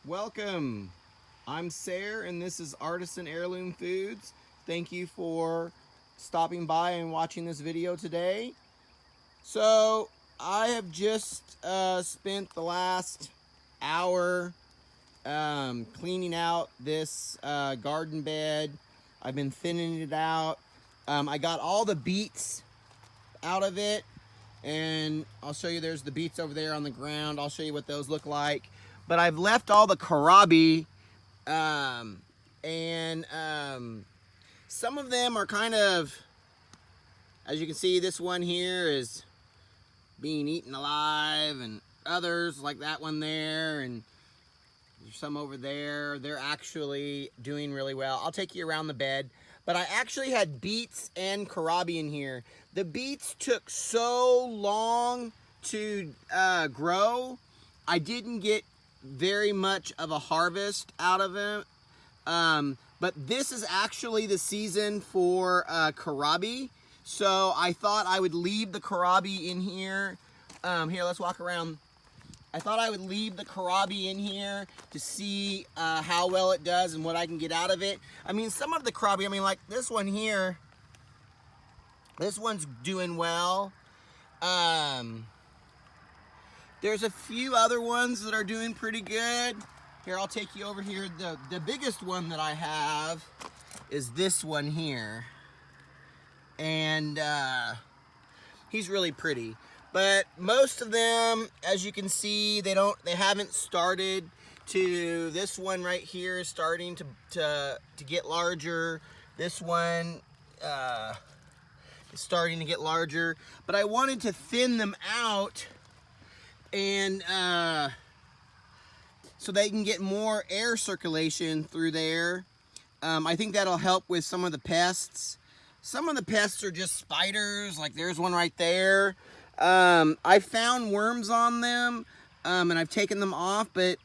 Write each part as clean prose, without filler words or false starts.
Welcome. I'm Sarah and this is Artisan Heirloom Foods. Thank you for stopping by and watching this video today. So I have just spent the last hour cleaning out this garden bed. I've been thinning it out. I got all the beets out of it, and I'll show you. There's the beets over there on the ground. I'll show you what those look like. But I've left all the Kohlrabi, and some of them are kind of, as you can see, this one here is being eaten alive, and others like that one there, and there's some over there. They're actually doing really well. I'll take you around the bed. But I actually had beets and Kohlrabi in here. The beets took so long to grow. I didn't get very much of a harvest out of it. But this is actually the season for Kohlrabi. So I thought I would leave the Kohlrabi in here. Here, let's walk around. I thought I would leave the Kohlrabi in here to see how well it does and what I can get out of it. I mean, some of the Kohlrabi, I mean, like this one here, this one's doing well. There's a few other ones that are doing pretty good. Here, I'll take you over here. The biggest one that I have is this one here. And he's really pretty. But most of them, as you can see, they haven't started to. This one right here is starting to get larger. This one is starting to get larger. But I wanted to thin them out, and so they can get more air circulation through there. I think that'll help with some of the pests. Some of the pests are just spiders, like there's one right there. I found worms on them, and I've taken them off, but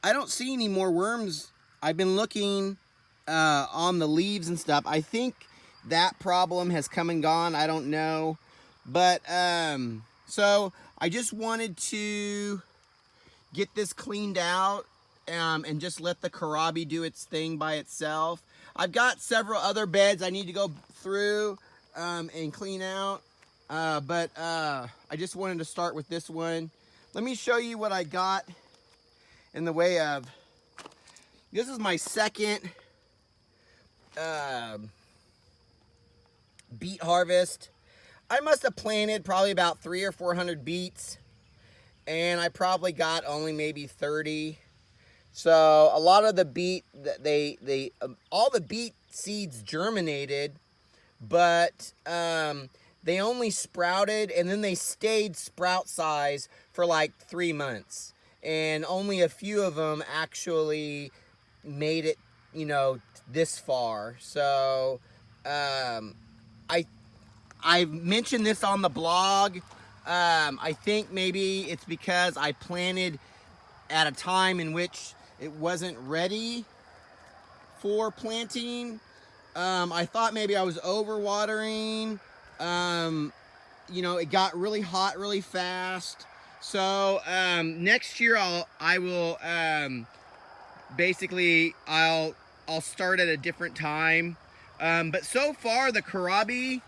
I don't see any more worms. I've been looking on the leaves and stuff. I think that problem has come and gone. I don't know. But so I just wanted to get this cleaned out and just let the Kohlrabi do its thing by itself. I've got several other beds I need to go through and clean out. But I just wanted to start with this one. Let me show you what I got in the way of, this is my second beet harvest. I must have planted probably about 300 or 400 beets, and I probably got only maybe 30. So a lot of the beet, all the beet seeds germinated, but they only sprouted, and then they stayed sprout size for like 3 months. And only a few of them actually made it, you know, this far. So I mentioned this on the blog. I think maybe it's because I planted at a time in which it wasn't ready for planting. I thought maybe I was overwatering. You know, it got really hot really fast. So next year I will basically I'll start at a different time. But so far the Kohlrabi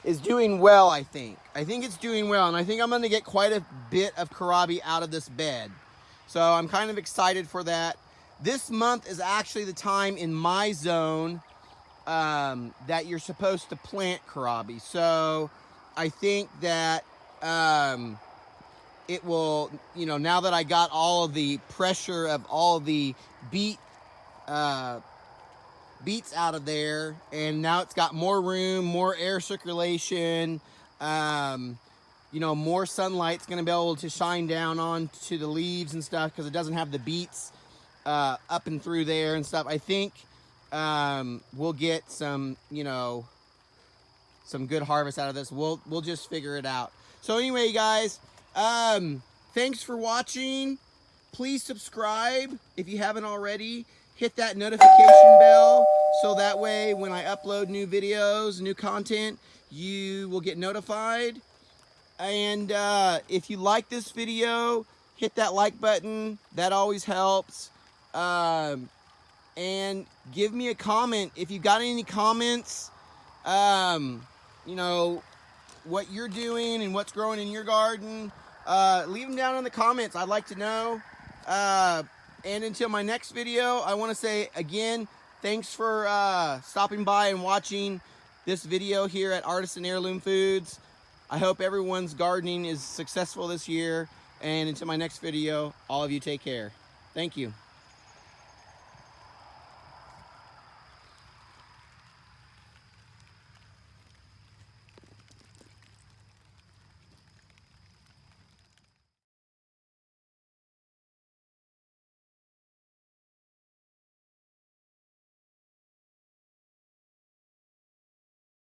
is doing well. I think it's doing well, and I think I'm going to get quite a bit of Kohlrabi out of this bed. So I'm kind of excited for that. This month is actually the time in my zone that you're supposed to plant Kohlrabi. So I think that it will, you know, now that I got all of the pressure of all the beets out of there, and now it's got more room, more air circulation, you know, more sunlight's going to be able to shine down onto the leaves and stuff because it doesn't have the beets up and through there and stuff. I think we'll get some, you know, some good harvest out of this. We'll just figure it out. So anyway, guys, thanks for watching. Please subscribe if you haven't already. Hit that notification bell so that way when I upload new videos, new content, you will get notified. And if you like this video, hit that like button. That always helps. And give me a comment if you got any comments. You know, what you're doing and what's growing in your garden. Leave them down in the comments. I'd like to know. And until my next video, I want to say again, thanks for stopping by and watching this video here at Artisan Heirloom Foods. I hope everyone's gardening is successful this year. And until my next video, all of you take care. Thank you.